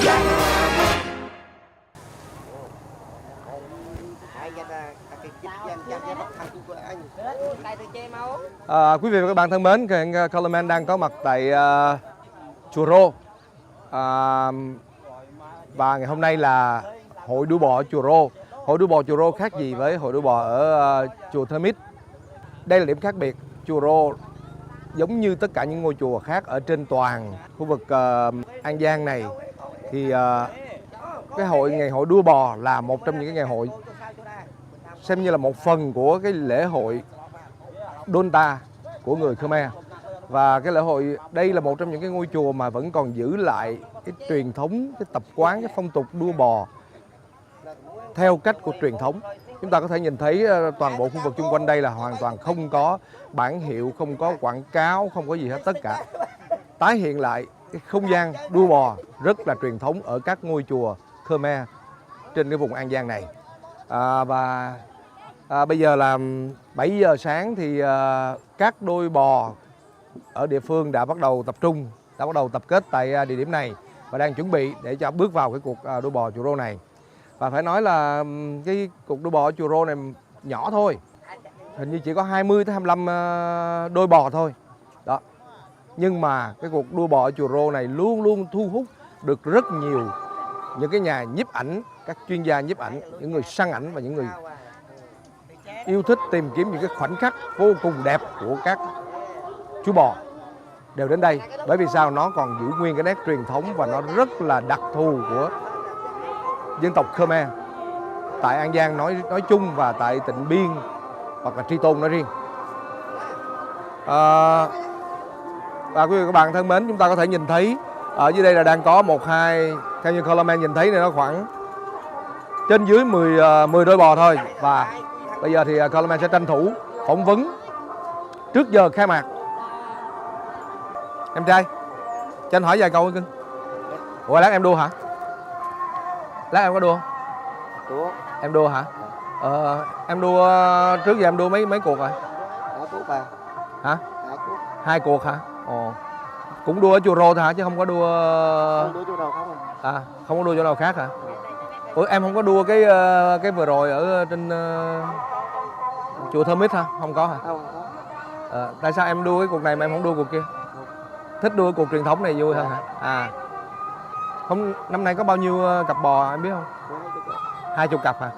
Quý vị và các bạn thân mến, Colorman đang có mặt tại chùa Rô. Và ngày hôm nay là hội đua bò ở chùa Rô. Hội đua bò chùa Rô khác gì với hội đua bò ở chùa Thermit? Đây là điểm khác biệt. Chùa Rô giống như tất cả những ngôi chùa khác ở trên toàn khu vực An Giang này, thì cái ngày hội đua bò là một trong những cái ngày hội xem như là một phần của cái lễ hội Donta của người Khmer. Và cái lễ hội đây là một trong những cái ngôi chùa mà vẫn còn giữ lại cái truyền thống, cái tập quán, cái phong tục đua bò theo cách của truyền thống. Chúng ta có thể nhìn thấy toàn bộ khu vực xung quanh đây là hoàn toàn không có bảng hiệu, không có quảng cáo, không có gì hết. Tất cả tái hiện lại cái không gian đua bò rất là truyền thống ở các ngôi chùa Khmer trên cái vùng An Giang này. Bây giờ là 7 giờ sáng thì các đôi bò ở địa phương đã bắt đầu tập kết tại địa điểm này và đang chuẩn bị để cho bước vào cái cuộc đua bò chùa Rô này. Và phải nói là cái cuộc đua bò ở chùa Rô này nhỏ thôi, hình như chỉ có 20 tới 25 đôi bò thôi đó. Nhưng mà cái cuộc đua bò ở chùa Rô này luôn luôn thu hút được rất nhiều những cái nhà nhiếp ảnh, các chuyên gia nhiếp ảnh, những người săn ảnh và những người yêu thích tìm kiếm những cái khoảnh khắc vô cùng đẹp của các chú bò đều đến đây. Bởi vì sao? Nó còn giữ nguyên cái nét truyền thống và nó rất là đặc thù của dân tộc Khmer tại An Giang nói chung và tại Tịnh Biên hoặc là Tri Tôn nói riêng. Và quý vị và các bạn thân mến, chúng ta có thể nhìn thấy ở dưới đây là đang có theo như Colorman nhìn thấy này, nó khoảng trên dưới 10 đôi bò thôi. Và bây giờ thì Colorman sẽ tranh thủ phỏng vấn trước giờ khai mạc. Em trai, cho anh hỏi vài câu cưng. Ủa lát em đua hả? Lát em có đua không? Đua. Em đua hả? Em đua trước giờ em đua mấy cuộc rồi? 2 cuộc bà. Hả? 2 cuộc. 2 cuộc hả? Ồ. Cũng đua ở chùa Rô thôi hả chứ không có đua? Không đua chỗ nào khác à? Không có đua chỗ nào khác hả? Ủa em không có đua cái vừa rồi ở trên chùa Thermit hả? Không có hả? Không có. Tại sao em đua cái cuộc này mà em không đua cuộc kia? Thích đua cuộc truyền thống này vui hơn hả? Không, năm nay có bao nhiêu cặp bò em biết không? 20 cặp hả?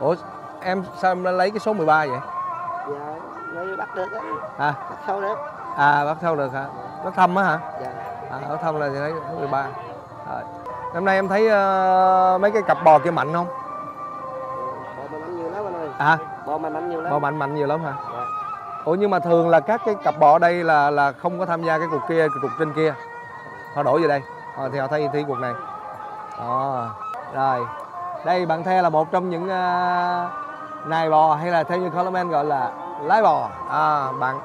Ủa em sao em lấy cái số 13 vậy? Dạ, lấy bắt được Bắt á. Bắt sâu được. Bắt sâu được hả? Bắt thăm á hả? Dạ. Bắt thăm là thấy số 13. Rồi. Năm nay em thấy mấy cái cặp bò kia mạnh không? Bò mạnh nhiều lắm anh ơi. Bò mạnh nhiều lắm. Bò mạnh nhiều lắm hả? Dạ. Ủa nhưng mà thường là các cái cặp bò ở đây là không có tham gia cái cuộc kia, cuộc trên kia. Họ đổ về đây. Thì họ thay thi cuộc này. Rồi. Đây bạn The là một trong những nài bò, hay là theo như Colorman gọi là lái bò. Bạn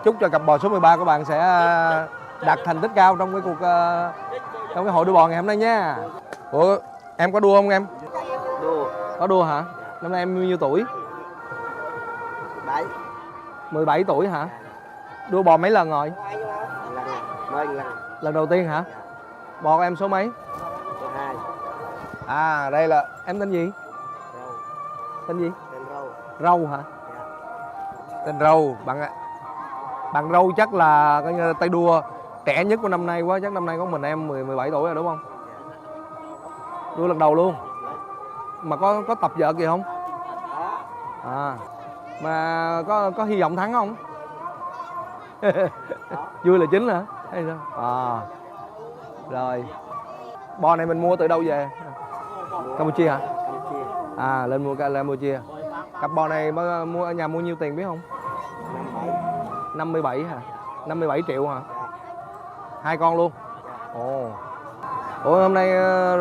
chúc cho cặp bò số 13 của bạn sẽ đạt thành tích cao trong cái cuộc trong cái hội đua bò ngày hôm nay nha. Ủa em có đua không em? Đua. Có đua hả? Năm nay em bao nhiêu tuổi? 17 tuổi hả? Đua bò mấy lần rồi? Lần đầu tiên hả? Bò của em số mấy? Số 2. Đây là em tên gì? Râu. Tên gì? Tên Râu. Râu hả? Dạ. Tên Râu. Bạn Râu chắc là coi như tay đua trẻ nhất của năm nay quá, chắc năm nay có mình em 17 tuổi rồi đúng không? Đua lần đầu luôn. Mà có tập vợ kìa không? Mà có hy vọng thắng không? Vui là chính hả? Hay sao? Rồi. Bò này mình mua từ đâu về? Campuchia hả? Campuchia. Lên mua Campuchia. Cặp bò này mua ở nhà mua nhiêu tiền biết không? 57 hả? 57 triệu hả? 2 con luôn. Ủa hôm nay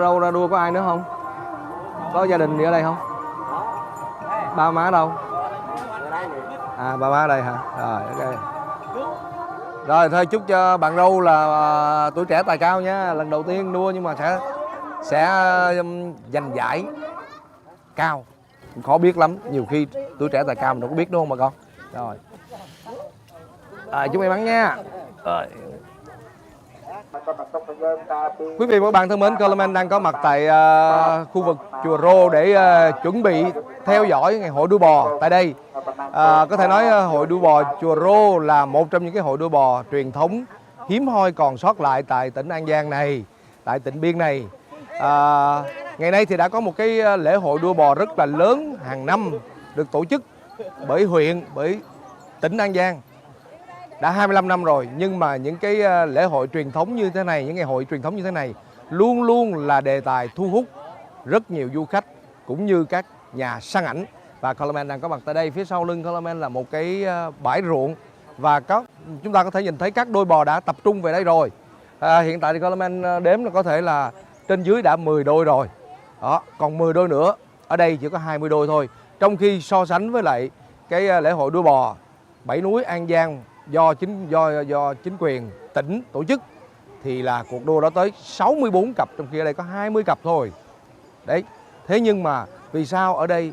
Râu ra đua có ai nữa không? Có gia đình gì ở đây không? Ba má đâu? Ba má ở đây hả? Rồi ok. Rồi thôi chúc cho bạn Râu là tuổi trẻ tài cao nha. Lần đầu tiên đua nhưng mà sẽ giành giải cao. Khó biết lắm, nhiều khi tuổi trẻ tài cao mình đâu có biết đúng không bà con? Rồi. Chúc may mắn nha. Rồi. Quý vị và các bạn thân mến, Coleman đang có mặt tại khu vực chùa Rô để chuẩn bị theo dõi ngày hội đua bò tại đây. Có thể nói hội đua bò chùa Rô là một trong những cái hội đua bò truyền thống hiếm hoi còn sót lại tại tỉnh An Giang này, tại tỉnh Biên này. Ngày nay thì đã có một cái lễ hội đua bò rất là lớn hàng năm được tổ chức bởi huyện, bởi tỉnh An Giang. Đã 25 năm rồi, nhưng mà những cái lễ hội truyền thống như thế này, những ngày hội truyền thống như thế này luôn luôn là đề tài thu hút rất nhiều du khách cũng như các nhà săn ảnh. Và Coleman đang có mặt tại đây. Phía sau lưng Coleman là một cái bãi ruộng và chúng ta có thể nhìn thấy các đôi bò đã tập trung về đây rồi. Hiện tại thì Coleman đếm là có thể là trên dưới đã 10 đôi rồi. Đó, còn 10 đôi nữa, ở đây chỉ có 20 đôi thôi. Trong khi so sánh với lại cái lễ hội đua bò Bảy Núi An Giang do chính quyền tỉnh tổ chức thì là cuộc đua đó tới 64 cặp, trong khi ở đây có 20 cặp thôi. Đấy. Thế nhưng mà vì sao ở đây?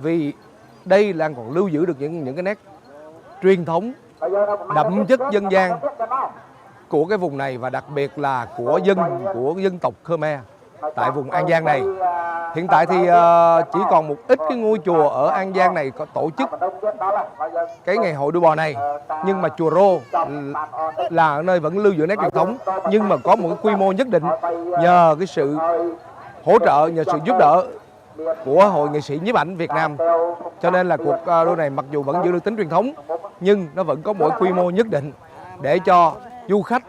Vì đây đang còn lưu giữ được những cái nét truyền thống đậm chất dân gian của cái vùng này, và đặc biệt là của dân tộc Khmer tại vùng An Giang này. Hiện tại thì chỉ còn một ít cái ngôi chùa ở An Giang này có tổ chức cái ngày hội đua bò này, nhưng mà chùa Rô là nơi vẫn lưu giữ nét truyền thống, nhưng mà có một cái quy mô nhất định nhờ cái sự hỗ trợ, nhờ sự giúp đỡ của Hội Nghệ sĩ Nhiếp ảnh Việt Nam. Cho nên là cuộc đua này mặc dù vẫn giữ được tính truyền thống, nhưng nó vẫn có một quy mô nhất định để cho du khách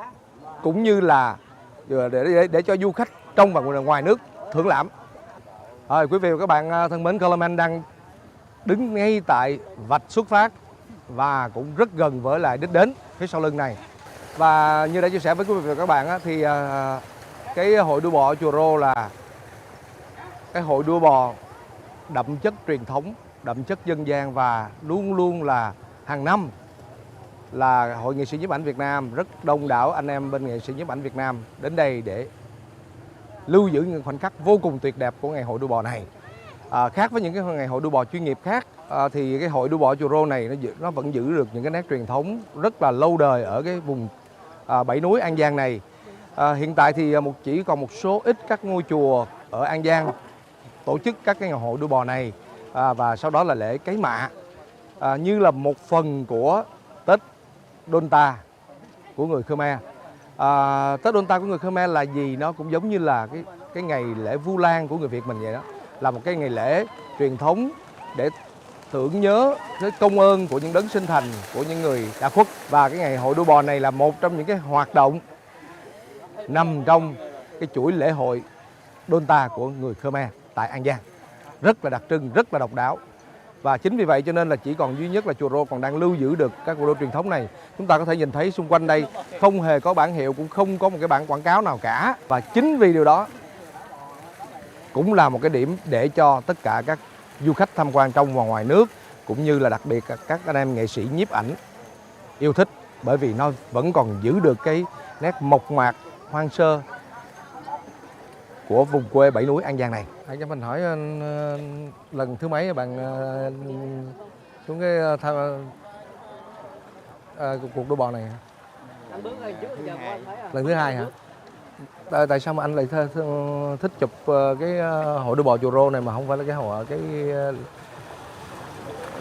cũng như là để cho du khách trong và ngoài nước thưởng lãm. Quý vị và các bạn thân mến, Coleman đang đứng ngay tại vạch xuất phát và cũng rất gần với lại đích đến phía sau lưng này. Và như đã chia sẻ với quý vị và các bạn thì cái hội đua bò ở chùa Rô là cái hội đua bò đậm chất truyền thống, đậm chất dân gian, và luôn luôn là hàng năm là Hội Nghệ sĩ Nhiếp ảnh Việt Nam, rất đông đảo anh em bên Nghệ sĩ Nhiếp ảnh Việt Nam đến đây để lưu giữ những khoảnh khắc vô cùng tuyệt đẹp của ngày hội đua bò này. Khác với những cái ngày hội đua bò chuyên nghiệp khác thì cái hội đua bò chùa Rô này nó vẫn giữ được những cái nét truyền thống rất là lâu đời ở cái vùng Bảy Núi An Giang này. Hiện tại thì chỉ còn một số ít các ngôi chùa ở An Giang tổ chức các cái ngày hội đua bò này, và sau đó là lễ cấy mạ như là một phần của Tết Đôn Ta của người Khmer. Tết Đôn Ta của người Khmer là gì? Nó cũng giống như là cái ngày lễ Vu Lan của người Việt mình vậy đó, là một cái ngày lễ truyền thống để tưởng nhớ cái công ơn của những đấng sinh thành, của những người đã khuất. Và cái ngày hội đua bò này là một trong những cái hoạt động nằm trong cái chuỗi lễ hội Đôn Ta của người Khmer tại An Giang, rất là đặc trưng, rất là độc đáo. Và chính vì vậy cho nên là chỉ còn duy nhất là chùa Rô còn đang lưu giữ được các cuộc đua truyền thống này. Chúng ta có thể nhìn thấy xung quanh đây không hề có bảng hiệu, cũng không có một cái bảng quảng cáo nào cả. Và chính vì điều đó cũng là một cái điểm để cho tất cả các du khách tham quan trong và ngoài nước, cũng như là đặc biệt các anh em nghệ sĩ nhiếp ảnh yêu thích, bởi vì nó vẫn còn giữ được cái nét mộc mạc hoang sơ của vùng quê Bảy Núi An Giang này. Cho mình hỏi lần thứ mấy bạn xuống cái cuộc đua bò này? Lần thứ hai hả? Tại sao mà anh lại thích chụp cái hội đua bò chùa Rô này mà không phải là cái hội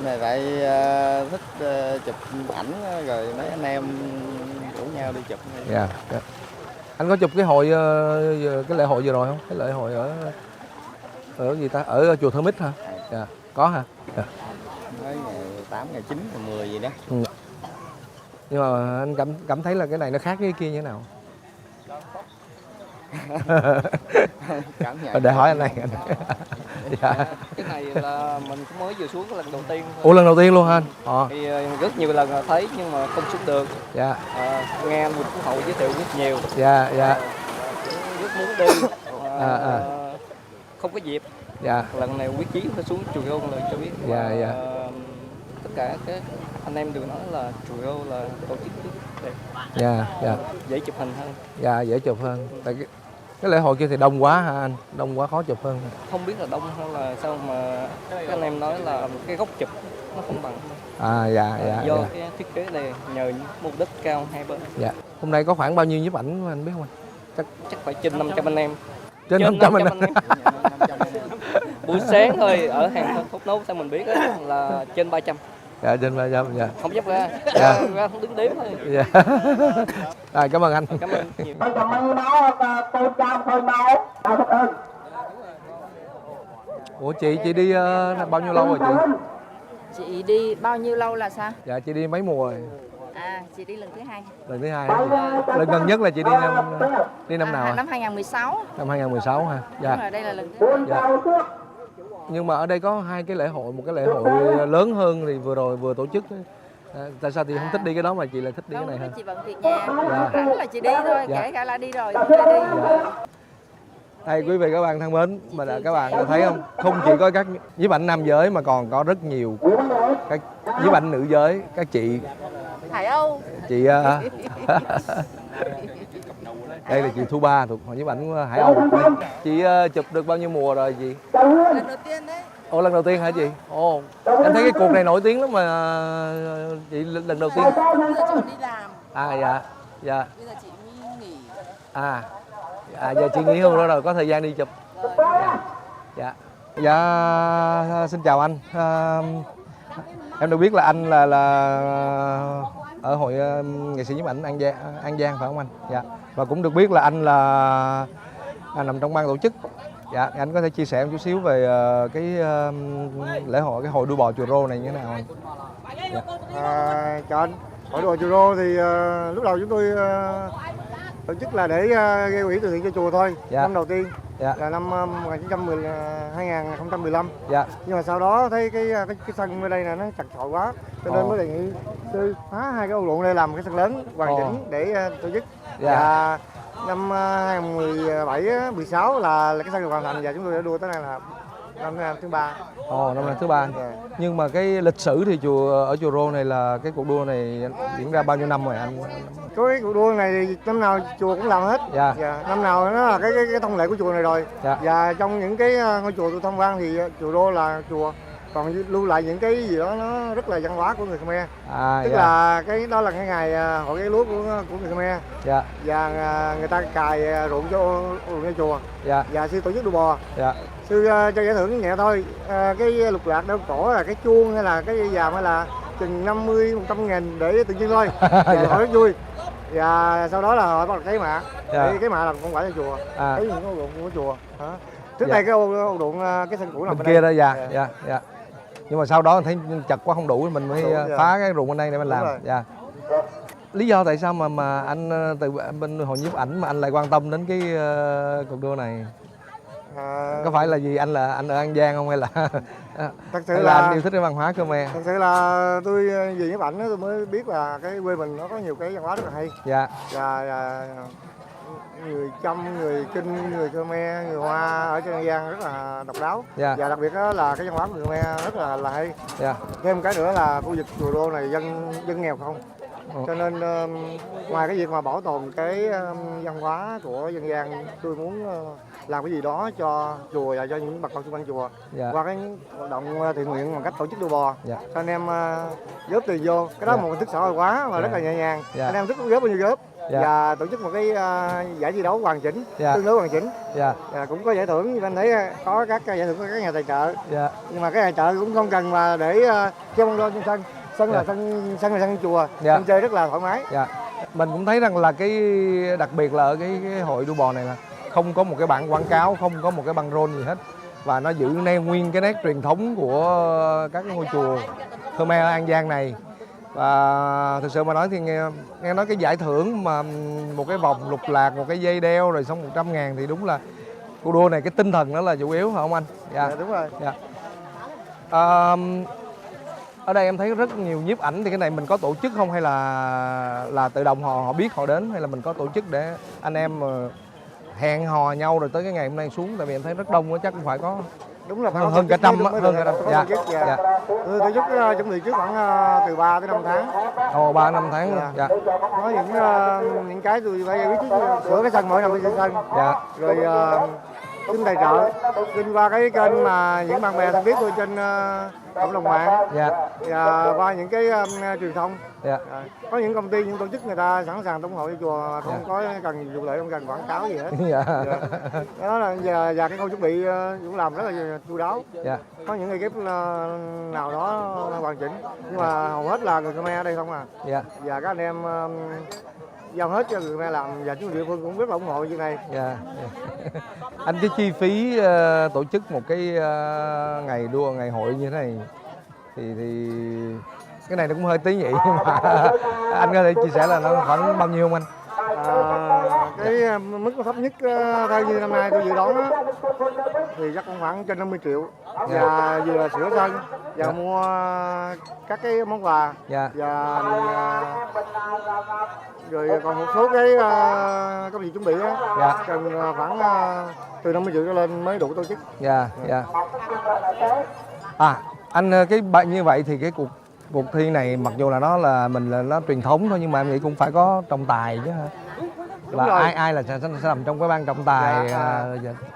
này? Tại thích chụp ảnh rồi mấy anh em rủ nhau đi chụp. Dạ. Anh có chụp cái lễ hội vừa rồi không? Cái lễ hội ở gì ta? Ở chùa Thơ Mít hả? Dạ. Có hả? Dạ. Mới ngày 8, ngày 9, ngày 10 gì đó. Nhưng mà anh cảm thấy là cái này nó khác với cái kia như thế nào? Cảm nhận. Để hỏi anh này. Dạ. Cái này là mình cũng mới vừa xuống cái lần đầu tiên thôi. Ủa, lần đầu tiên luôn hả anh? Thì rất nhiều lần thấy nhưng mà không xuống được. Dạ. Nghe anh Phú Hậu giới thiệu rất nhiều. Dạ, dạ. Rất muốn đi. Không có dịp. Dạ. Lần này quyết chí phải xuống chùa Rô là cho biết. Dạ, dạ. Tất cả các anh em đều nói là chùa Rô là tổ chức rất đẹp. Dạ, dạ. Dễ chụp hình hơn. Dạ, dễ chụp hơn. Tại cái lễ hội kia thì đông quá hả anh? Đông quá khó chụp hơn. Không biết là đông hay là sao mà các anh em nói là cái góc chụp nó không bằng. Dạ Do dạ. cái thiết kế này nhờ những mục đất cao hai bên. Dạ. Hôm nay có khoảng bao nhiêu nhiếp ảnh anh biết không anh? Chắc phải trên 500 anh em. Trên 500 anh. em. Buổi sáng thôi ở hàng Thốt Nốt sao mình biết á, là trên 300. Dạ trên 300 dạ. Không dám ra. Dạ. Ra không đứng đếm thôi. Dạ. Rồi cảm ơn anh. Cảm ơn nhiều. Ủa chị đi bao nhiêu lâu rồi chị? Chị đi bao nhiêu lâu là sao? Dạ chị đi mấy mùa rồi? À, chị đi lần thứ hai. Lần thứ hai hả chị? Lần gần nhất là chị đi năm nào? Năm 2016. Năm 2016 ha. Dạ. Đúng rồi, đây là lần thứ hai. Dạ. Nhưng mà ở đây có hai cái lễ hội, một cái lễ hội lớn hơn thì vừa rồi vừa tổ chức. Tại sao chị không thích đi cái đó mà chị lại thích đi cái này hơn? Chị bận việc nhà, Dạ. rảnh là chị đi thôi, Dạ. kể cả là đi rồi thì đi. Đây quý vị các bạn thân mến, mà các bạn có thấy không? Không chỉ có các nhiếp ảnh nam giới mà còn có rất nhiều các nhiếp ảnh nữ giới, các chị. Hải Âu. Chị đây là chị Thu Ba thuộc hội nhiếp ảnh Hải Âu. Chị chụp được bao nhiêu mùa rồi chị? Lần đầu tiên đấy. Ồ lần đầu tiên hả chị? Ồ em thấy cái cuộc này nổi tiếng lắm mà chị lần đầu tiên. Bây giờ chị đi làm, À dạ dạ. bây giờ chị mới nghỉ. Giờ chị nghỉ hưu rồi có thời gian đi chụp. Dạ. Dạ xin chào anh. Em được biết là anh là ở hội nghệ sĩ nhiếp ảnh An Giang phải không anh? Dạ. Và cũng được biết là anh là nằm trong ban tổ chức. Dạ, anh có thể chia sẻ một chút xíu về cái lễ hội, cái hội đua bò Chùa Rô này như thế nào anh? Dạ. Chào anh. Hội đua bò Chùa Rô thì lúc đầu chúng tôi tổ chức là để gây quỹ từ thiện cho chùa thôi. Dạ. Năm đầu tiên Dạ. là năm 2015. Dạ. Nhưng mà sau đó thấy cái sân ở đây là nó chật chội quá, cho nên mới đề nghị sư phá hai cái ô ruộng đây làm cái sân lớn hoàn chỉnh để tổ chức. Dạ. Và năm 2017, 16 là cái sân được hoàn thành và chúng tôi đã đua tới nay là năm thứ ba. Năm nay thứ ba. Dạ. Nhưng mà cái lịch sử thì ở Chùa Rô này là cái cuộc đua này diễn ra bao nhiêu năm rồi anh? Cái cuộc đua này thì năm nào chùa cũng làm hết. Dạ. Năm nào nó là cái thông lệ của chùa này rồi. Dạ. Và trong những cái ngôi chùa tôi tham quan thì Chùa Rô là chùa còn lưu lại những cái gì đó nó rất là văn hóa của người Khmer. Tức dạ. là cái đó là cái ngày hội cái lúa của người Khmer. Dạ. Và người ta cài ruộng cho chùa. Dạ. Và sư tổ chức đua bò. Dạ. Sư cho giải thưởng nhẹ thôi. Cái lục lạc đeo cổ là cái chuông hay là cái dây vàng hay là chừng 50-100 nghìn để tự nhiên thôi. Và họ rất vui. Và sau đó là họ bắt đầu cái mạ. Dạ. Cái mạ là con quả cho chùa. Cái những cái ruộng của chùa. Trước Dạ. đây cái ô ruộng cái sân cũ nằm Bên bên kia đây. đó dạ. Nhưng mà sau đó thấy chật quá không đủ mình mới Đúng, dạ. phá cái ruộng bên đây để mình làm. Đúng rồi. Dạ. Lý do tại sao mà anh từ bên hội nhiếp ảnh mà anh lại quan tâm đến cái cuộc đua này? Có phải là gì anh ở An Giang không hay là Thật sự hay là anh yêu thích cái văn hóa Khmer? Thật sự là tôi về nhiếp ảnh tôi mới biết là cái quê mình nó có nhiều cái văn hóa rất là hay. Dạ. Và người Chăm, người Kinh, người Khmer, người Hoa ở trên An Giang rất là độc đáo. Dạ. Và đặc biệt đó là cái văn hóa của người Khmer rất là hay. Dạ. Thêm một cái nữa là khu vực Chùa Rô này dân nghèo không. Cho nên ngoài cái việc mà bảo tồn cái văn hóa của dân gian, tôi muốn làm cái gì đó cho chùa và cho những bà con xung quanh chùa. Dạ. Qua cái hoạt động thiện nguyện bằng cách tổ chức đua bò. Dạ. Cho anh em góp tiền vô. Cái đó Dạ. một hình thức xã hội hóa mà rất là nhẹ nhàng. Dạ. Anh em thích góp bao nhiêu góp. Dạ. Và tổ chức một cái giải thi đấu hoàn chỉnh, Dạ. tương đối hoàn chỉnh. Dạ. Và cũng có giải thưởng như anh thấy có các giải thưởng của các nhà tài trợ. Dạ. Nhưng mà cái nhà tài trợ cũng không cần mà để treo băng rôn trên sân. Sân là Dạ. sân là sân chùa. Dạ. Sân chơi rất là thoải mái. Dạ. Mình cũng thấy rằng là cái đặc biệt là ở cái hội đua bò này là không có một cái bảng quảng cáo, không có một cái băng rôn gì hết, và nó giữ nguyên cái nét truyền thống của các cái ngôi chùa Khmer An Giang này. Và thực sự mà nói thì nghe nói cái giải thưởng mà một cái vòng lục lạc, một cái dây đeo rồi xong 100.000 thì đúng là cuộc đua này cái tinh thần đó là chủ yếu phải không anh? Dạ, đúng rồi. Dạ. Ở đây em thấy rất nhiều nhiếp ảnh thì cái này mình có tổ chức không hay là tự động họ biết họ đến, hay là mình có tổ chức để anh em hẹn hò nhau rồi tới cái ngày hôm nay xuống, tại vì em thấy rất đông á, chắc cũng phải có Đúng là hơn cả trăm á, hơn cả trăm. Dạ. Dạ. Dạ. Tôi tổ chức chuẩn bị trước khoảng từ 3 tới 5 tháng. 3-5 tháng luôn. Dạ. Dạ. Có những cái tôi phải biết trước sửa cái sân mỗi năm tôi sửa sân. Dạ. Rồi xin tài trợ, xin qua cái kênh mà những bạn bè thân biết tôi trên cộng đồng mạng Dạ. và qua những cái truyền thông. Dạ. Có những công ty, những tổ chức người ta sẵn sàng ủng hộ cho chùa mà không có cần vụ lợi, không cần quảng cáo gì hết. Dạ. Đó là và cái khâu chuẩn bị cũng làm rất là chu đáo. Dạ. Có những ekip nào đó hoàn chỉnh, nhưng mà hầu hết là người Khmer ở đây không à. Dạ. Và các anh em giao hết cho người Khmer làm, và chính quyền địa phương cũng rất là ủng hộ chuyện này. Dạ. Anh, cái chi phí tổ chức một cái ngày đua, ngày hội như thế này thì cái này nó cũng hơi tế nhị, nhưng mà anh có thể chia sẻ là nó khoảng bao nhiêu không anh? Cái mức thấp nhất theo như năm nay tôi dự đoán đó, thì chắc cũng khoảng trên 50 triệu. Và vừa là sửa sân và mua các cái món quà. Dạ. Và rồi còn một số cái công việc chuẩn bị á, Dạ. cần khoảng từ 50 triệu trở lên mới đủ tổ chức. Dạ. Dạ. Anh, cái bạn như vậy thì cái cuộc thi này mặc dù là nó truyền thống thôi, nhưng mà em nghĩ cũng phải có trọng tài chứ hả? Là rồi. ai là sẽ nằm trong cái ban trọng tài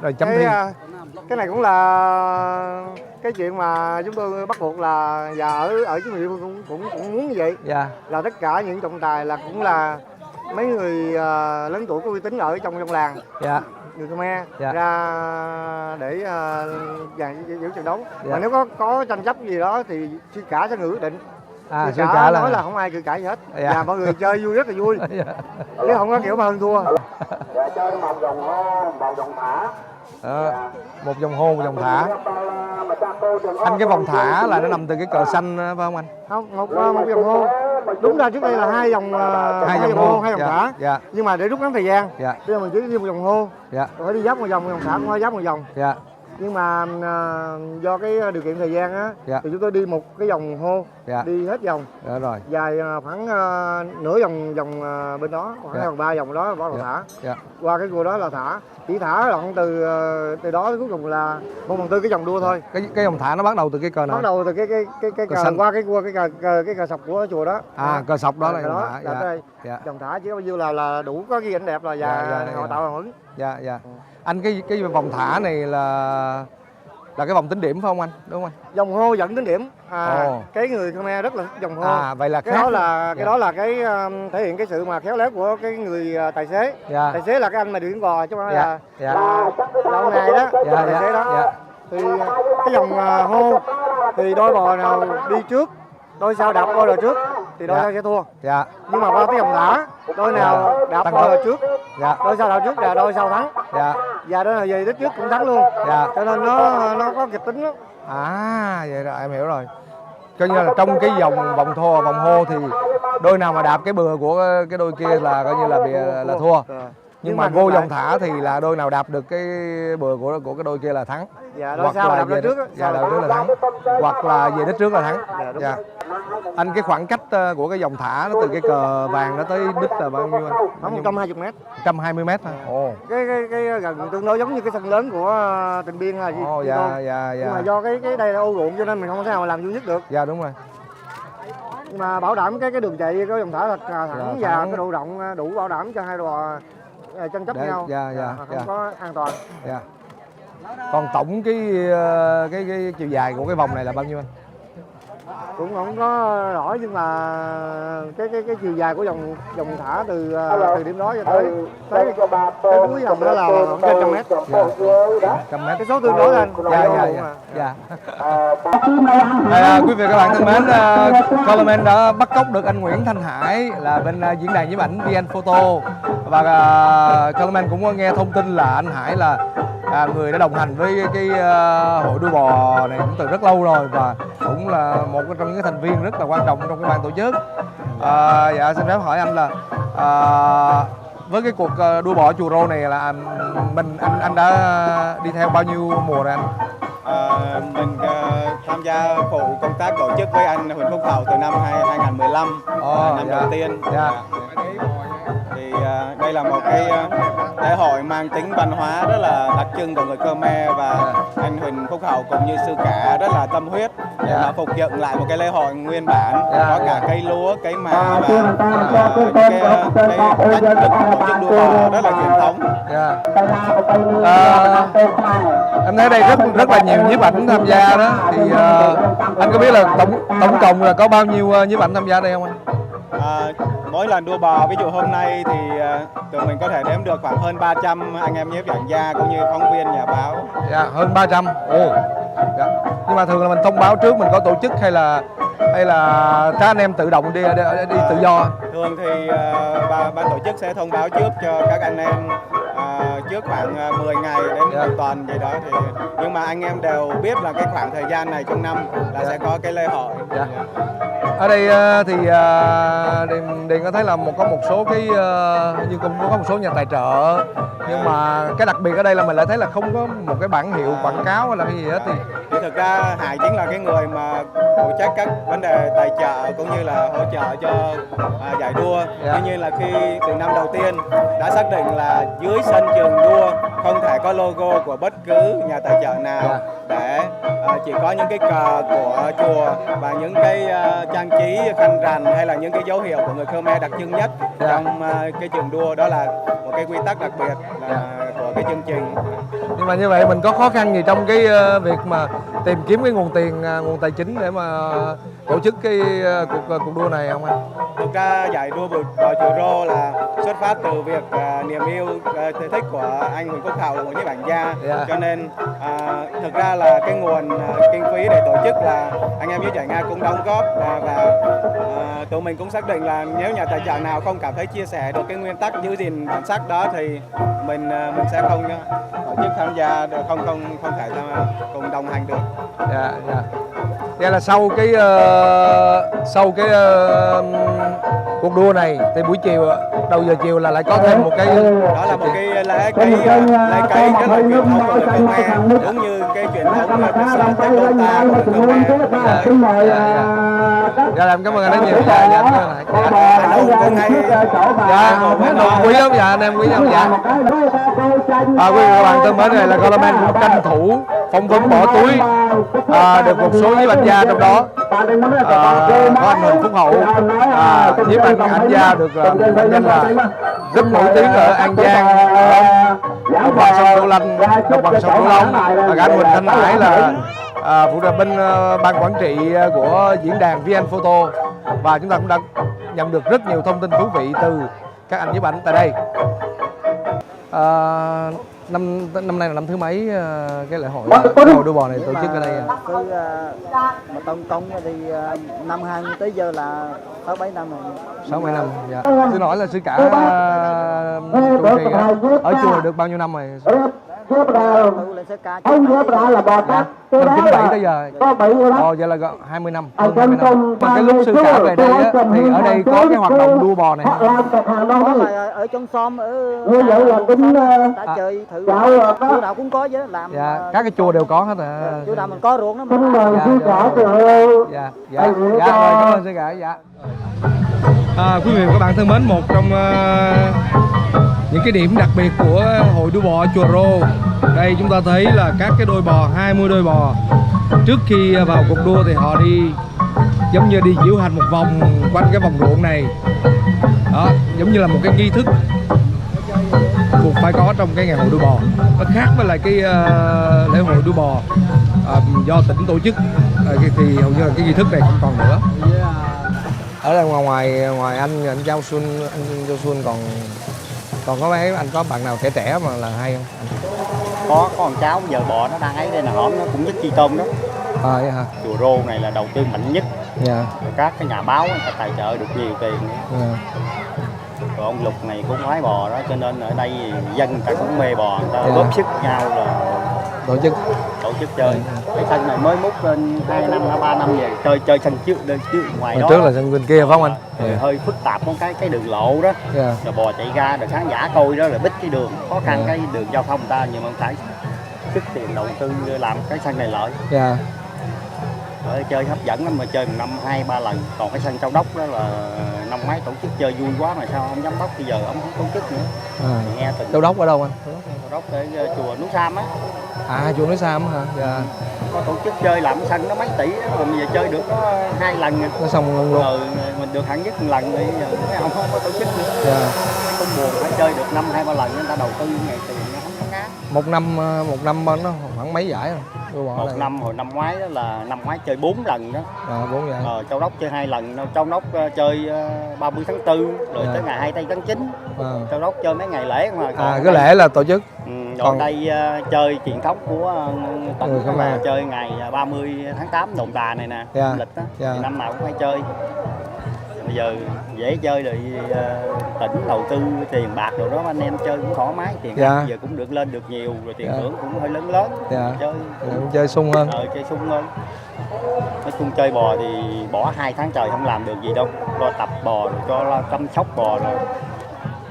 rồi chấm thi. Cái này cũng là cái chuyện mà chúng tôi bắt buộc là, và ở chính quyền địa phương cũng muốn như vậy. Dạ. Là tất cả những trọng tài là cũng là mấy người lớn tuổi có uy tín ở trong làng. Dạ. Người Khmer Dạ. ra để giữ trận đấu. Dạ. Mà nếu có tranh chấp gì đó thì sư cả sẽ ngự định. Sư cả cả là nói là không ai cự cãi gì hết. Dạ. Và mọi người chơi vui, rất là vui. Dạ. Chứ không có kiểu mà hơn thua. Một vòng hô, một vòng thả. Anh, cái vòng thả là nó nằm từ cái cờ xanh phải không anh? Không, một vòng hô. Đúng ra trước đây là hai vòng hô, hai vòng dạ. thả. Dạ. Nhưng mà để rút ngắn thời gian, Dạ. bây giờ mình chỉ đi một vòng hô. Dạ. Rồi phải đi giáp một vòng thả cũng phải giáp một vòng. Dạ. Nhưng mà do cái điều kiện thời gian á, Dạ. thì chúng tôi đi một cái vòng hô, Dạ. đi hết vòng. Dạ rồi. Dài khoảng nửa vòng bên đó, khoảng Dạ. vòng 3 vòng đó bắt đầu Dạ. thả. Dạ. Qua cái cua đó là thả, chỉ thả đoạn từ đó đến cuối cùng là 1/4 cái vòng đua thôi. Cái vòng thả nó bắt đầu từ cái cờ nào? Bắt đầu từ cái cờ xanh. qua cái cua, cái cờ sọc của chùa đó. Cờ sọc đó là Cờ vòng đó thả. là Dạ. đây. Dạ. Vòng thả chỉ có bao nhiêu là đủ có cái ảnh đẹp là Dạ. họ tạo hào hứng. Dạ. Dạ. Anh, cái vòng thả này là cái vòng tính điểm phải không anh? Đúng không anh? Vòng hô dẫn đến điểm. Ồ. Cái người Khmer rất là thích vòng hô. Vậy là cái khác. đó là Dạ. cái thể hiện cái sự mà khéo léo của cái người tài xế. Dạ. Tài xế là cái anh mà điều khiển cò chứ không phải là Dạ. lâu ngày đó. Dạ. Tài xế đó. Dạ. Thì cái vòng hô thì đôi bò nào đi trước, đôi sau đạp đôi rồi trước thì đôi Dạ. sau sẽ thua. Dạ. Nhưng mà qua cái vòng thả, đôi nào đạp Tăng đôi tốc. rồi trước, Dạ. đôi sau đạp trước là đôi sau thắng. Dạ. Và đôi nào về đích trước cũng thắng luôn. Dạ. Cho nên nó có kịch tính lắm. Vậy rồi em hiểu rồi. Coi như là trong cái vòng hô thì đôi nào mà đạp cái bừa của cái đôi kia là coi như là thua. Nhưng mà vô vòng thả thì là đôi nào đạp được cái bừa của cái đôi kia là thắng. Dạ, đôi sau đạp về trước á. dạ, đôi trước là thắng. Hoặc là về đích trước là thắng. Dạ, đúng. Dạ. Anh, cái khoảng cách của cái vòng thả nó từ cái cờ vàng nó tới đích là bao nhiêu anh? Khoảng 120 mét. 120 mét hả? Ồ. Cái gần tương đối giống như cái sân lớn của Tịnh Biên hay gì. Ồ, dạ. Nhưng mà do cái đây là ô ruộng cho nên mình không thể nào làm duy nhất được. Dạ đúng rồi. Nhưng mà bảo đảm cái đường chạy cái vòng thả là thẳng Dạ, và thẳng. cái độ rộng đủ bảo đảm cho hai đò tranh chấp nhau. Dạ. Không có an toàn. Dạ. Còn tổng cái chiều dài của cái vòng này là bao nhiêu anh? Cũng không có rõ, nhưng mà cái chiều dài của vòng thả từ điểm đó cho tới cuối vòng đó là khoảng trên 100 mét. Dạ. 100 mét. Cái số tương đối lên. Dạ. Quý vị các bạn thân mến, Coleman đã bắt cóc được anh Nguyễn Thanh Hải là bên diễn đàn nhiếp ảnh VN Photo, và Coleman cũng nghe thông tin là anh Hải là người đã đồng hành với cái hội đua bò này cũng từ rất lâu rồi, và cũng là một trong những cái thành viên rất là quan trọng trong cái ban tổ chức. Dạ, xin phép hỏi anh là với cái cuộc đua bò Chùa Rô này là anh đã đi theo bao nhiêu mùa rồi anh? Mình tham gia phụ công tác tổ chức với anh Huỳnh Phúc Hậu từ năm 2015, năm đầu tiên. Dạ. Thì đây là một cái lễ hội mang tính văn hóa rất là đặc trưng của người Khmer, và anh Huỳnh Phúc Hậu cũng như sư cả rất là tâm huyết để mà phục dựng lại một cái lễ hội nguyên bản, có cả cây lúa, cây ma và những cái cách thức tổ chức đua bò rất là truyền thống. Em thấy đây rất là nhiều nhiếp ảnh tham gia đó, thì anh có biết là tổng cộng là có bao nhiêu nhiếp ảnh tham gia đây không anh? Mỗi lần đua bò, ví dụ hôm nay thì tụi mình có thể đếm được khoảng hơn 300 anh em nhiếp ảnh gia cũng như phóng viên, nhà báo. Dạ, hơn 300. Dạ. Nhưng mà thường là mình thông báo trước mình có tổ chức hay là các anh em tự động đi tự do? Thường thì ban tổ chức sẽ thông báo trước cho các anh em trước khoảng 10 ngày đến một tuần gì đó, thì nhưng mà anh em đều biết là cái khoảng thời gian này trong năm là sẽ có cái lễ hội. Ở đây thì Điền có thấy là có một số cái như cũng có một số nhà tài trợ, nhưng mà cái đặc biệt ở đây là mình lại thấy là không có một cái bảng hiệu quảng cáo hay là cái gì hết. Thì thực ra Hải chính là cái người mà phụ trách các vấn đề tài trợ cũng như là hỗ trợ cho giải đua. Tuy nhiên là khi từ năm đầu tiên đã xác định là dưới sân trường đua không thể có logo của bất cứ nhà tài trợ nào, để chỉ có những cái cờ của chùa và những cái trang trí khăn rằn hay là những cái dấu hiệu của người Khmer đặc trưng nhất trong cái trường đua. Đó là một cái quy tắc đặc biệt của cái chương trình. Nhưng mà như vậy mình có khó khăn gì trong cái việc mà tìm kiếm cái nguồn nguồn tài chính để mà tổ chức cái cuộc đua này không anh? Thực ra giải đua bò Chùa Rô là xuất phát từ việc niềm yêu thể thích của anh Huỳnh Phúc Hậu là một nhiếp ảnh gia, cho nên thực ra là cái nguồn kinh phí để tổ chức là anh em nhiếp ảnh gia cũng đóng góp, và tụi mình cũng xác định là nếu nhà tài trợ nào không cảm thấy chia sẻ được cái nguyên tắc giữ gìn bản sắc đó thì mình sẽ không tổ chức tham gia, không thể cùng đồng hành được. Vậy là sau cái cuộc đua này thì buổi chiều, đầu giờ chiều là lại có thêm một cái, đó là một cái lễ cấy rất là truyền thống của người Khmer, cũng như cái truyền thống Tết Đô Ta của người Khmer. Dạ, em cảm ơn anh rất nhiều. Anh cũng hay. anh quý lắm. Dạ, anh em quý lắm. Dạ. Quý vị các bạn thân mến, này là Coleman cũng tranh thủ phỏng vấn bỏ túi được một số nhiếp ảnh gia, trong đó có anh Huỳnh Phúc Hậu, nhiếp ảnh gia được mệnh danh là rất nổi tiếng ở An Giang, đồng bằng sông Cửu Long, và anh Huỳnh Thanh Hải là phụ trách bên ban quản trị của diễn đàn VN Photo, và chúng ta cũng đã nhận được rất nhiều thông tin thú vị từ các anh nhiếp ảnh tại đây. Năm nay là năm thứ mấy cái lễ hội đua bò này tổ chức ở đây? Mà tổng thì năm 20 tới giờ là 6-7 năm rồi. 6-7 năm. Dạ. Xin hỏi là sư cả trụ trì ở chùa được bao nhiêu năm rồi? Tự lên ca là bò tát. Năm 97 tới giờ. Vậy là 20 năm. Hơn 20 năm. Mà cái lúc sư cả về đây á, thì ở đây có cái hoạt động đua bò này không? Ở trong xóm đã chơi thử chùa nào cũng có chứ làm. Dạ, các cái chùa đều có hết à. Chùa nào mình có ruộng đó mà. Dạ, rồi, cảm ơn sư cả. Dạ. Quý vị và các bạn thân mến, một trong những cái điểm đặc biệt của hội đua bò Chùa Rô, đây chúng ta thấy là các cái đôi bò, 20 đôi bò, trước khi vào cuộc đua thì họ đi giống như đi diễu hành một vòng quanh cái vòng ruộng này. Đó, giống như là một cái nghi thức buộc phải có trong cái ngày hội đua bò. Nó khác với lại cái lễ hội đua bò do tỉnh tổ chức, thì hầu như là cái nghi thức này không còn nữa. Ở đây ngoài anh Châu Xuân còn có mấy anh có bạn nào trẻ mà là hay không? Có con cháu giờ bò nó đang ấy đây là hổm nó cũng nhất chi tôm đó. Vậy hả? Chùa Rô này là đầu tư mạnh nhất. Dạ. Các cái nhà báo người ta tài trợ được nhiều tiền. Rồi ông Lục này cũng phái bò đó, cho nên ở đây dân người ta cũng mê bò, người ta góp sức nhau là tổ chức chơi. Cái sân này mới múc lên 2 năm hay 3 năm về chơi sân trước ngoài đó. Trước là sân bên kia phải không anh? Hơi phức tạp có cái đường lộ đó. Rồi bò chạy ra rồi khán giả coi đó, rồi bích cái đường, khó khăn cái đường giao thông ta, nhưng mà phải sức tiền đầu tư làm cái sân này lợi. chơi hấp dẫn lắm, mà chơi một năm 2-3 lần. Còn cái sân Châu Đốc đó là năm ngoái tổ chức chơi vui quá mà sao ông giám đốc bây giờ ông không tổ chức nữa. Nghe từng Châu Đốc ở đâu anh? Châu Đốc ở chùa Núi Sam á. Chùa Núi Sam hả? Dạ. Có tổ chức chơi làm sân nó mấy tỷ đó, mà bây giờ chơi được có 2 lần à. Nó xong luôn. Mình được hạng nhất một lần thì giờ ông không có tổ chức nữa. Dạ. Cũng buồn, phải chơi được 5-2-3 lần người ta đầu tư ngày tiền nó không có ngán. Một năm nó khoảng mấy giải rồi? Một năm hồi năm ngoái đó là năm ngoái chơi 4 lần đó. 4 giải. Châu Đốc chơi 2 lần, Châu Đốc chơi 30 tháng 4 rồi tới ngày 20 tháng 9. Châu Đốc chơi mấy ngày lễ mà. Cái lễ là tổ chức. Còn đây chơi truyền thống của tỉnh là chơi ngày 30 tháng 8 Đồn Tà này nè, lịch đó. Thì năm nào cũng phải chơi. Bây giờ dễ chơi rồi, tỉnh đầu tư tiền bạc rồi đó, anh em chơi cũng thoải mái, tiền bạc giờ cũng được lên được nhiều, rồi tiền thưởng cũng hơi lớn chơi sung hơn. Chơi sung hơn. Nói chung chơi bò thì bỏ 2 tháng trời không làm được gì đâu, lo tập bò rồi cho lo chăm sóc bò rồi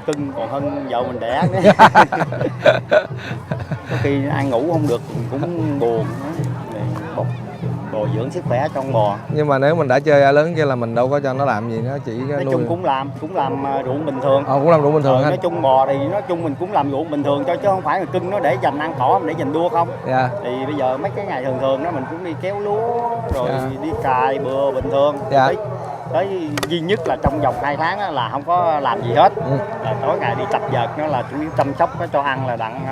cưng còn hơn vợ mình đẻ nữa. Có khi ăn ngủ không được cũng buồn. Bò dưỡng sức khỏe trong bò. Nhưng mà nếu mình đã chơi lớn kia là mình đâu có cho nó làm gì, nó chỉ nói nuôi. Chung cũng làm ruộng bình thường. Cũng làm ruộng bình thường. Nói chung bò thì nói chung mình cũng làm ruộng bình thường cho, chứ không phải là cưng nó để dành ăn cỏ để dành đua không. Thì bây giờ mấy cái ngày thường thường đó mình cũng đi kéo lúa rồi đi cài bừa bình thường. Tới duy nhất là trong vòng 2 tháng đó là không có làm gì hết. Là tối ngày đi tập vợt nó là chủ yếu chăm sóc nó cho ăn là đặng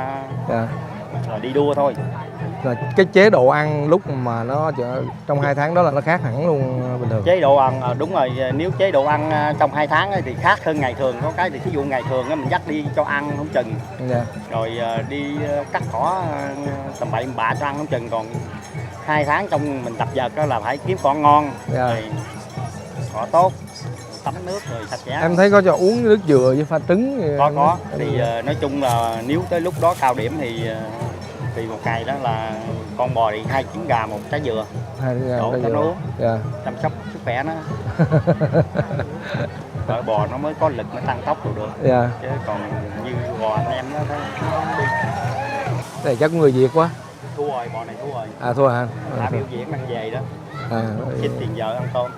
rồi đi đua thôi. Là cái chế độ ăn lúc mà nó trong 2 tháng đó là nó khác hẳn luôn bình thường. Chế độ ăn đúng rồi, nếu chế độ ăn trong 2 tháng thì khác hơn ngày thường. Có cái thì ví dụ ngày thường mình dắt đi cho ăn không chừng, rồi đi cắt cỏ tầm bậy bạ cho ăn không chừng. Còn 2 tháng trong mình tập vợt đó là phải kiếm cỏ ngon, rồi cỏ tốt, tắm nước rồi sạch sẽ. Em thấy có cho uống nước dừa với pha trứng. Có thì nói chung là nếu tới lúc đó cao điểm thì một ngày đó là con bò thì 2 trứng gà 1 trái dừa, đổ cho nó uống, chăm sóc sức khỏe nó. Rồi bò nó mới có lực, mới tăng tốc được. Chứ còn như bò anh em nó đi. Này chắc người Việt quá. Thua rồi, bò này thua rồi. Thua hả? Đã biểu diễn đang về đó. Xin tiền vợ ăn tôm.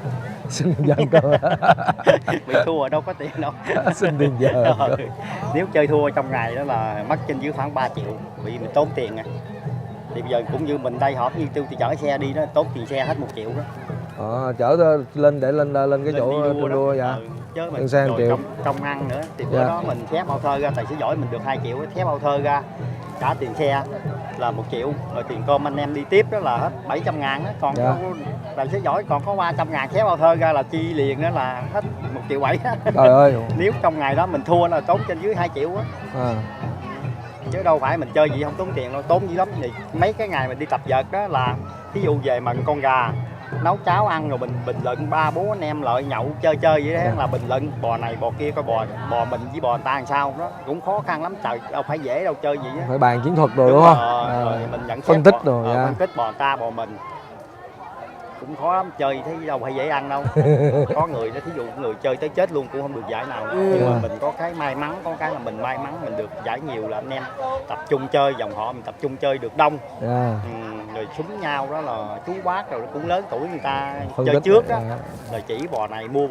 Xin tiền vợ ăn tôm. Bị thua đâu có tiền đâu. Xin tiền vợ. Nếu chơi thua trong ngày đó là mất trên dưới khoảng 3 triệu, bị mình tốn tiền à. Thì bây giờ cũng như mình đây họp như tôi thì chở xe đi đó, tốn tiền xe hết 1 triệu đó. Chở lên để lên cái chỗ đua vậy. Chứ mình rồi trong ăn nữa thì bữa đó mình xé bao thơ ra, tài xế giỏi mình được 2 triệu, xé bao thơ ra trả tiền xe là 1 triệu, rồi tiền cơm anh em đi tiếp đó là hết 700.000 đó. Còn tài xế giỏi còn có 300.000, xé bao thơ ra là chi liền đó là hết 1,7 triệu đó. Trời ơi. Nếu trong ngày đó mình thua là tốn trên dưới 2 triệu á. Chứ đâu phải mình chơi gì không tốn tiền đâu, tốn dữ lắm. Thì mấy cái ngày mình đi tập vợt đó là ví dụ về mà con gà nấu cháo ăn rồi bình luận 3-4 anh em lại nhậu chơi vậy đó, là bình luận bò này bò kia, coi bò mình với bò người ta làm sao đó, cũng khó khăn lắm trời, đâu phải dễ đâu chơi gì á. Phải bàn chiến thuật rồi đúng không? Rồi mình nhận phân tích rồi. Phân tích bò ta bò mình cũng khó lắm, chơi thấy đâu phải dễ ăn đâu. Có người đó thí dụ người chơi tới chết luôn cũng không được giải nào. Nhưng mà mình có cái may mắn, có cái là mình may mắn mình được giải nhiều, là anh em tập trung chơi dòng họ, mình tập trung chơi được đông. Rồi súng nhau đó là chú bác rồi cũng lớn tuổi người ta phân chơi trước á, rồi chỉ bò này mua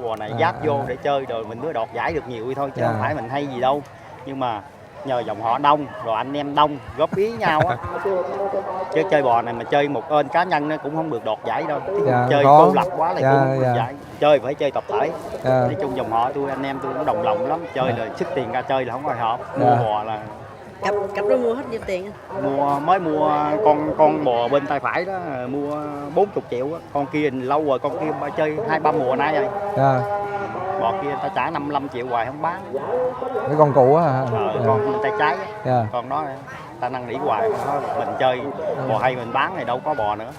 bò này giáp vô để chơi, rồi mình mới đoạt giải được nhiều thôi, chứ không phải mình hay gì đâu. Nhưng mà nhờ dòng họ đông, rồi anh em đông góp ý nhau á. Chứ chơi bò này mà chơi một ơn cá nhân nó cũng không được đoạt giải đâu. Chơi cô lập quá là cũng không được giải. Chơi phải chơi tập thể. Nói chung dòng họ tôi, anh em tôi cũng đồng lòng lắm. Chơi là sức tiền ra chơi là không ai hợp. Mua bò là cặp đó mua hết nhiêu tiền? Mới mua con bò bên tay phải đó, mua 40 triệu á. Con kia lâu rồi, con kia chơi 2-3 mùa nay rồi. Bò kia ta trả 55 triệu hoài không bán. Cái con cụ á. Con bên tay trái á. Con đó ta năn nỉ hoài, mình chơi bò hay mình bán này đâu có bò nữa.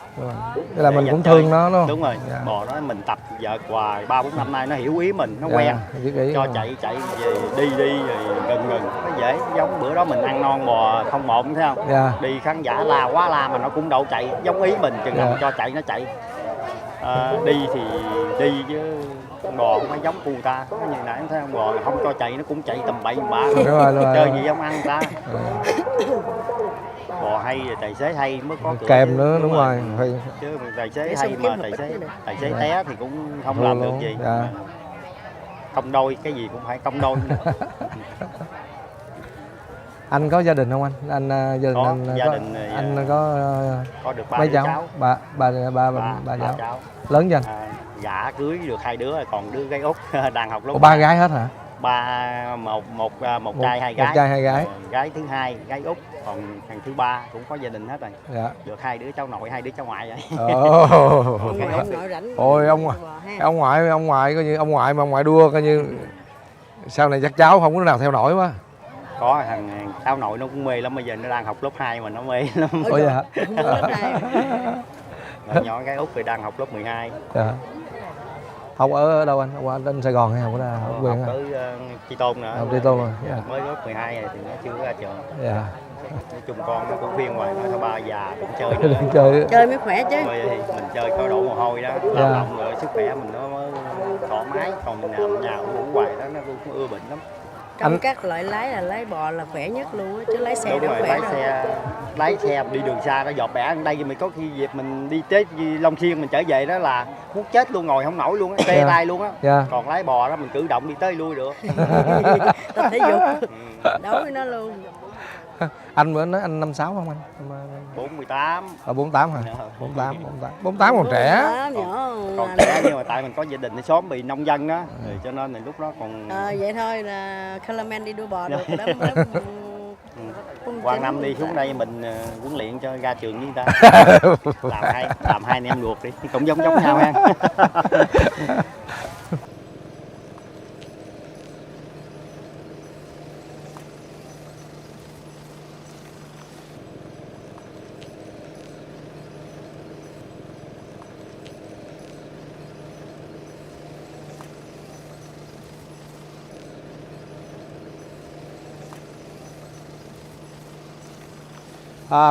Thế là mình cũng thương nó đúng không? Đúng rồi. Bò đó mình tập vợt hoài 3-4 năm nay nó hiểu ý mình, nó quen. Cho chạy về đi rồi gần nó dễ. Giống bữa đó mình ăn non bò không một thấy không? Đi khán giả la quá la mà nó cũng đâu chạy giống ý mình, chừng nào cho chạy nó chạy. Đi thì đi chứ con bò không phải giống cu ta, như nãy em thấy con bò không cho chạy nó cũng chạy tầm bậy bạ, chơi gì không ăn ta. bò hay rồi tài xế hay mới có cửa Kèm chứ. nữa, đúng rồi. Phải... Chứ tài xế Để hay xong kiếm mà hợp ích nữa. tài xế té thì cũng không làm được gì. Dạ. Công đôi, cái gì cũng phải công đôi. Anh có gia đình không anh? Anh gia đình Có, anh gia có, đình thì, anh có được 3 mấy đứa cháu? cháu. Ba Ba cháu. Lớn chưa anh? Gả cưới được 2 đứa, còn đứa gái út đang học lớp Ủa, 3 gái hết hả? một trai 2 gái. Một trai 2 gái. Gái thứ 2 gái út, còn thằng thứ 3 cũng có gia đình hết rồi. Dạ. Được 2 đứa cháu nội, 2 đứa cháu ngoại vậy. Ông nội rảnh. Ôi ông ngoại coi như ông ngoại mà ông ngoại đua coi như sau này chắc cháu không có đứa nào theo nổi quá. Có thằng cháu nội nó cũng mê lắm, bây giờ nó đang học lớp 2 mà nó mê lắm. Ôi dạ. Nhỏ gái út thì đang học lớp 12. Dạ. Học ở đâu anh? Học ở trên Sài Gòn hay học ở Học quê hả? tới Chi Tôn nữa. Học Chi Tôn rồi. Dạ. Mới lớp 12 này thì nó chưa ra trường. Dạ. Nói chung con nó cũng khuyên hoài, nói thôi ba già cũng chơi nữa. Chơi mới khỏe chứ. Thôi thì mình chơi có đổ mồ hôi đó, lao động rồi sức khỏe mình nó mới thoải mái, còn mình nằm nhà uống hoài đó nó cũng ưa bệnh lắm. Trong các loại lái là lái bò là khỏe nhất luôn á, chứ lái xe Đúng đâu rồi, khỏe lái xe đi đường xa nó giọt bẻ ở đây mình có khi dịp mình đi tới Long Xuyên mình trở về đó là muốn chết luôn, ngồi không nổi luôn á, tê tay luôn á. Còn lái bò đó mình cử động đi tới lui được. Tập thể dục. Đấu với nó luôn. Anh bữa nói anh 56 không anh? 48. 48 hả? 48 còn trẻ. Còn trẻ nhưng mà tại mình có gia đình ở xóm bị nông dân đó, cho nên là lúc đó còn. Vậy thôi là Coleman đi đua bò được đó. Qua năm đi xuống đây mình huấn luyện cho ra trường với người ta. làm hai anh em ruột đi, cũng giống nhau ha.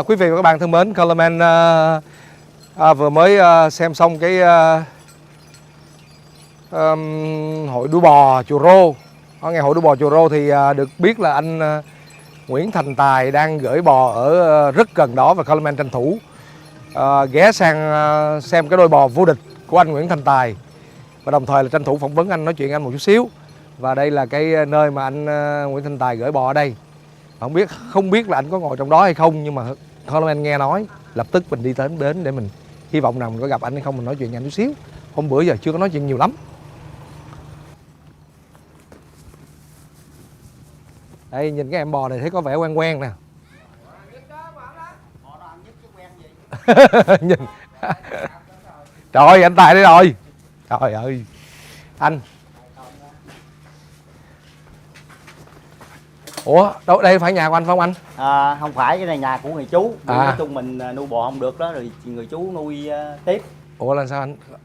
Quý vị và các bạn thân mến, Coleman vừa mới xem xong cái hội đua bò Chùa Rô. Ở ngày hội đua bò Chùa Rô thì được biết là anh Nguyễn Thành Tài đang gửi bò ở rất gần đó và Coleman tranh thủ ghé sang xem cái đôi bò vô địch của anh Nguyễn Thành Tài và đồng thời là tranh thủ phỏng vấn anh, nói chuyện anh một chút xíu. Và đây là cái nơi mà anh Nguyễn Thành Tài gửi bò ở đây. Không biết là anh có ngồi trong đó hay không, nhưng mà Coleman nghe nói lập tức mình đi tới đến để mình hy vọng rằng mình có gặp anh hay không, mình nói chuyện với anh chút xíu. Hôm bữa giờ chưa có nói chuyện nhiều lắm. Đây nhìn cái em bò này thấy có vẻ quen quen nè. Nhìn. Trời, anh Tài đây rồi. Trời ơi. Anh. Ủa, đâu đây phải nhà của anh phải không anh? Không phải, cái này nhà của người chú. Nói chung mình nuôi bò không được đó, rồi người chú nuôi tiếp. Ủa là sao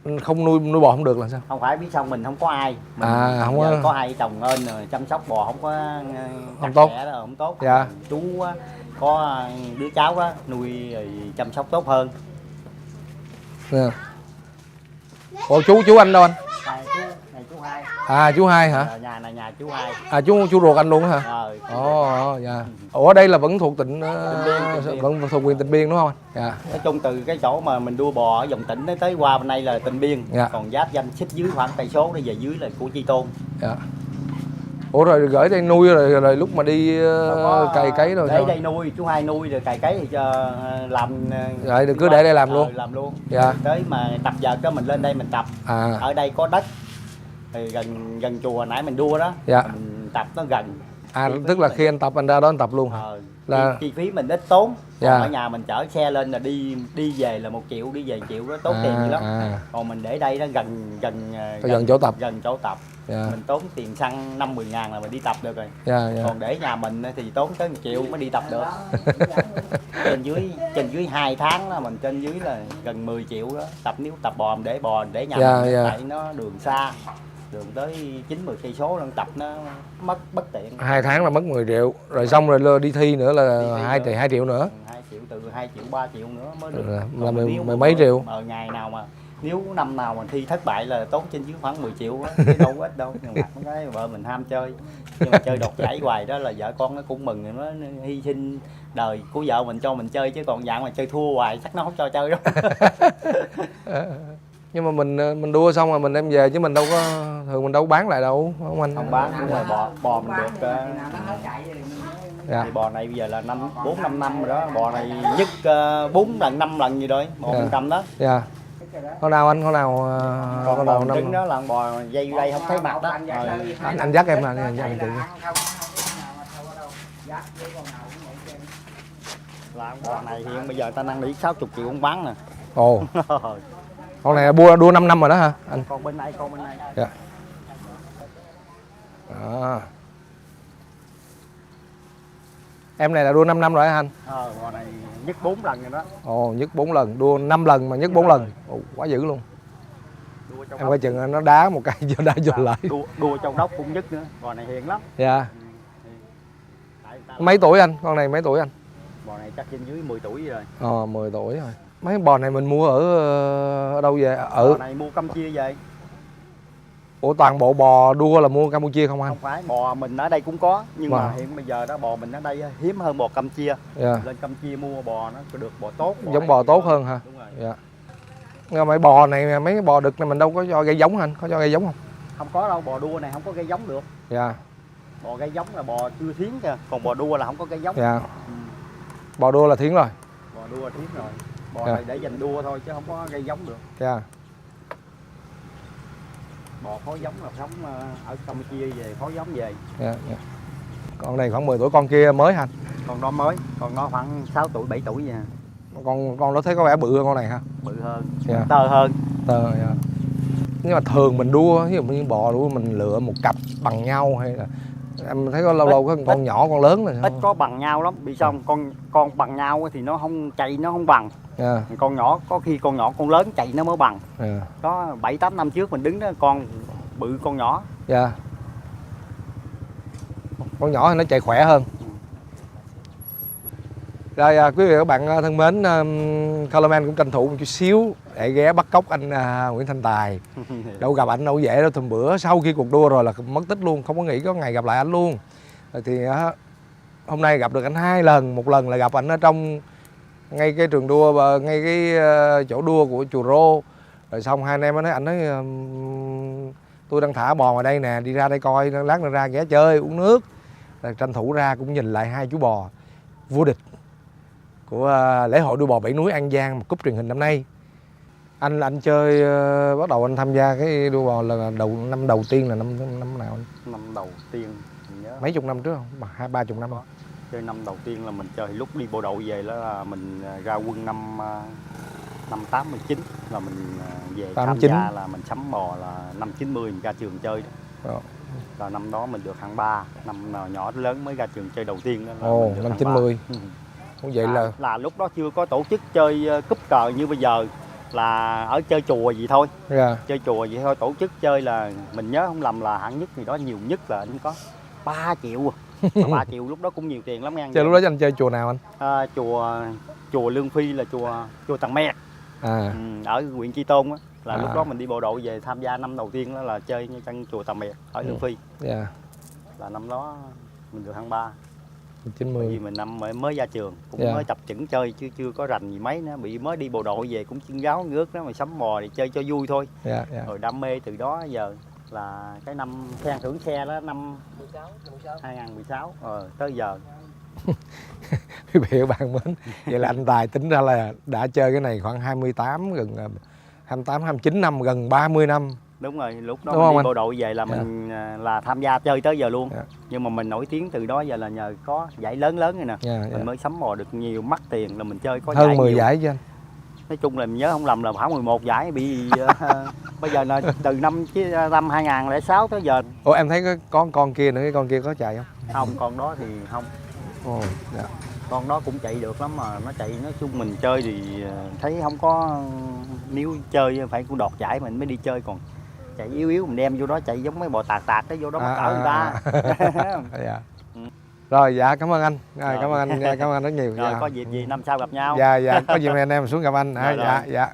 anh không nuôi bò không được là sao? Không phải, biết sao mình không có ai. Mình không có hai chồng ơn rồi chăm sóc bò không có không tốt. Đó, không tốt. Dạ. Chú có đứa cháu đó nuôi rồi chăm sóc tốt hơn. Ủa chú anh đâu anh? Này chú Hai. Chú Hai hả? Nhà này nhà chú Hai. Chú ruột anh luôn hả? Dạ. Ủa đây là vẫn thuộc tỉnh vẫn thuộc huyện Tịnh Biên đúng không anh? Dạ. Nói chung từ cái chỗ mà mình đua bò ở dòng tỉnh tới qua bên đây là Tịnh Biên. Dạ. Còn giáp danh xích dưới khoảng cây số đi về dưới là của Chi Tôn. Dạ. Ủa rồi gửi đây nuôi rồi lúc mà đi cày cấy rồi để đây nuôi, chú Hai nuôi rồi cày cấy thì cho làm. Rồi cứ để đây làm luôn. Làm luôn. Dạ. Tới mà tập giờ cái mình lên đây mình tập. Ở đây có đất thì gần chùa nãy mình đua đó. Dạ. Mình tập nó gần. Tức là khi anh tập anh ra đó anh tập luôn hả? Là chi phí mình ít tốn. Dạ. Còn ở nhà mình chở xe lên là đi về là 1 triệu, đi về 1 triệu đó tốn tiền dữ lắm. Còn mình để đây đó gần chỗ tập. Gần chỗ tập. Dạ. Mình tốn tiền xăng 50.000 là mình đi tập được rồi. Dạ. Còn để nhà mình thì tốn tới 1 triệu mới đi tập được. trên dưới 2 tháng là mình trên dưới là gần 10 triệu đó. Tập nếu tập bò để nhà mình tại nó đường xa. Đường tới 90 cây số đang tập nó mất bất tiện. 2 tháng là mất 10 triệu. Rồi xong rồi đi thi nữa là 2 triệu nữa. 2 triệu, từ 2 triệu 3 triệu nữa mới được. Là mười mấy triệu. Ngày nào mà nếu năm nào mà thi thất bại là tốn trên dưới khoảng 10 triệu á, chứ đâu có ít đâu. Nhưng mà cái vợ mình ham chơi, nhưng mà chơi đoạt giải hoài đó là vợ con nó cũng mừng, nó hy sinh đời của vợ mình cho mình chơi, chứ còn dạng mà chơi thua hoài chắc nó không cho chơi đâu. Nhưng mà mình đua xong rồi mình đem về chứ mình đâu có, thường mình đâu có bán lại đâu không anh? Không bán, đúng rồi, bò mình được Dạ. thì bò này bây giờ là 4-5 năm rồi đó, bò này nhất 4 lần 5 lần gì rồi, bò mình cầm đó. Dạ. Con nào anh, con nào Còn nào bò trứng đó là bò dây đây không thấy mặt đó. Rồi, anh dắt em là anh tự. là bò này hiện bây giờ ta đang đi 60 triệu không bán nè. Ồ. Con này đua 5 năm rồi đó hả anh? Con bên này, con bên này. Dạ. À. Em này là đua 5 năm rồi hả anh? Bò này nhất 4 lần rồi đó. Ồ, nhất 4 lần, đua 5 lần mà nhất 4 lần. Ồ, quá dữ luôn. Em coi chừng nó đá một cái cho đá vô lại. Đua trong đốc cũng nhất nữa, bò này hiền lắm. Dạ. Mấy tuổi anh? Con này mấy tuổi anh? Bò này chắc trên dưới 10 tuổi rồi. 10 tuổi rồi. Mấy bò này mình mua ở đâu về? Bò này mua Campuchia về. Ủa toàn bộ bò đua là mua Campuchia không anh? Không phải, bò mình ở đây cũng có, nhưng Wow. mà hiện bây giờ đó bò mình ở đây hiếm hơn bò Campuchia. Dạ. Lên Campuchia mua bò nó được bò tốt. Giống bò tốt hơn hả? Đúng rồi. Dạ. Nhưng mà mấy bò này, mấy cái bò đực này mình đâu có cho gây giống anh? Có cho gây giống không? Không có đâu, bò đua này không có gây giống được. Dạ. Bò gây giống là bò chưa thiến kìa, còn bò đua là không có gây giống. Dạ. Bò đua là thiến rồi. Bò đua thiến rồi. Bò Dạ. này để dành đua thôi chứ không có gây giống được. Dạ. Bò phối giống là sống ở Campuchia về phối giống về. Dạ. Dạ. Con này khoảng 10 tuổi, con kia mới hả? Còn đó mới, còn nó khoảng 6 tuổi 7 tuổi nha. Con nó thấy có vẻ bự hơn con này hả? Bự hơn, Dạ. tơ hơn. Tờ, dạ. Nhưng mà thường mình đua, ví dụ như bò đua mình lựa một cặp bằng nhau hay là em thấy có lâu lâu có con nhỏ con lớn này Ít có bằng nhau lắm, bị sao con bằng nhau thì nó không chạy, nó không bằng. Dạ. Con nhỏ có khi con nhỏ con lớn chạy nó mới bằng. Dạ. Có 7-8 năm trước mình đứng đó con bự con nhỏ. Dạ. Con nhỏ thì nó chạy khỏe hơn. Rồi quý vị và các bạn thân mến, Colorman cũng tranh thủ một chút xíu để ghé bắt cóc anh Nguyễn Thanh Tài. Đâu gặp anh đâu dễ đâu, thùm bữa sau khi cuộc đua rồi là mất tích luôn, không có nghĩ có ngày gặp lại anh luôn. Rồi thì hôm nay gặp được anh 2 lần, một lần là gặp anh ở trong ngay cái trường đua, ngay cái chỗ đua của chùa Rô. Rồi xong hai anh em nói, anh nói tôi đang thả bò ngoài đây nè, đi ra đây coi, lát nữa ra ghé chơi uống nước. Rồi tranh thủ ra cũng nhìn lại 2 chú bò vô địch của lễ hội đua bò Bảy Núi An Giang, một cúp truyền hình năm nay. Anh chơi bắt đầu anh tham gia cái đua bò là năm đầu tiên là năm nào anh? Năm đầu tiên mình nhớ Mấy chục năm trước không? 20-30 năm không? chơi năm đầu tiên là mình chơi lúc đi bộ đội về đó là mình ra quân năm 89 là mình về 89. tham gia là mình sắm bò là năm 90 mình ra trường chơi đó. Là năm đó mình được hạng 3, năm nào nhỏ lớn mới ra trường chơi đầu tiên đó là mình được năm hạng 90. 3. Cũng vậy là lúc đó chưa có tổ chức chơi cúp cờ như bây giờ, là ở chơi chùa gì thôi. Yeah. Chơi chùa vậy thôi, tổ chức chơi là mình nhớ không lầm là hạng nhất thì đó nhiều nhất là anh có 3 triệu. 3 triệu lúc đó cũng nhiều tiền lắm nha. Chơi lúc đó anh chơi chùa nào anh? Chùa Lương Phi là chùa Tàng Mẹt. Ở huyện Chi Tôn á, là lúc đó mình đi bộ đội về tham gia năm đầu tiên đó là chơi trong chùa Tàng Mẹt ở Lương Phi. Yeah. Là năm đó mình được hạng 3. 90. Vì mình năm mới ra trường cũng mới tập chững chơi chứ chưa có rành gì mấy nữa, bị mới đi bộ đội về cũng chân giáo ngước đó mà sắm bò để chơi cho vui thôi. Rồi đam mê từ đó giờ là cái năm khen thưởng xe đó năm 2016 tới giờ. Quý vị và các bạn mến, vậy là anh Tài tính ra là đã chơi cái này khoảng 28 gần 28 29 năm, gần 30 năm. Đúng rồi, lúc đó mình đi bộ đội về là mình là tham gia chơi tới giờ luôn. Nhưng mà mình nổi tiếng từ đó giờ là nhờ có giải lớn rồi nè. Mình mới sắm bò được nhiều, mắc tiền là mình chơi có hơn giải 10 nhiều. giải chứ anh. Nói chung là mình nhớ không lầm là khoảng 11 giải bị bây giờ là từ năm 2006 tới giờ. Ủa em thấy có con kia nữa, cái con kia có chạy không? Không, con đó thì không. Dạ. Con đó cũng chạy được lắm mà nó chạy, nói chung mình chơi thì thấy không có, nếu chơi phải cũng đoạt giải mình mới đi chơi, còn chạy yếu yếu mình đem vô đó chạy giống mấy bò tạt đó vô đó mắc cỡ người ta. Dạ. Rồi dạ cảm ơn anh. Cảm ơn anh rất nhiều. Rồi có dịp gì năm sau gặp nhau. Dạ có dịp anh em xuống gặp anh. Dạ.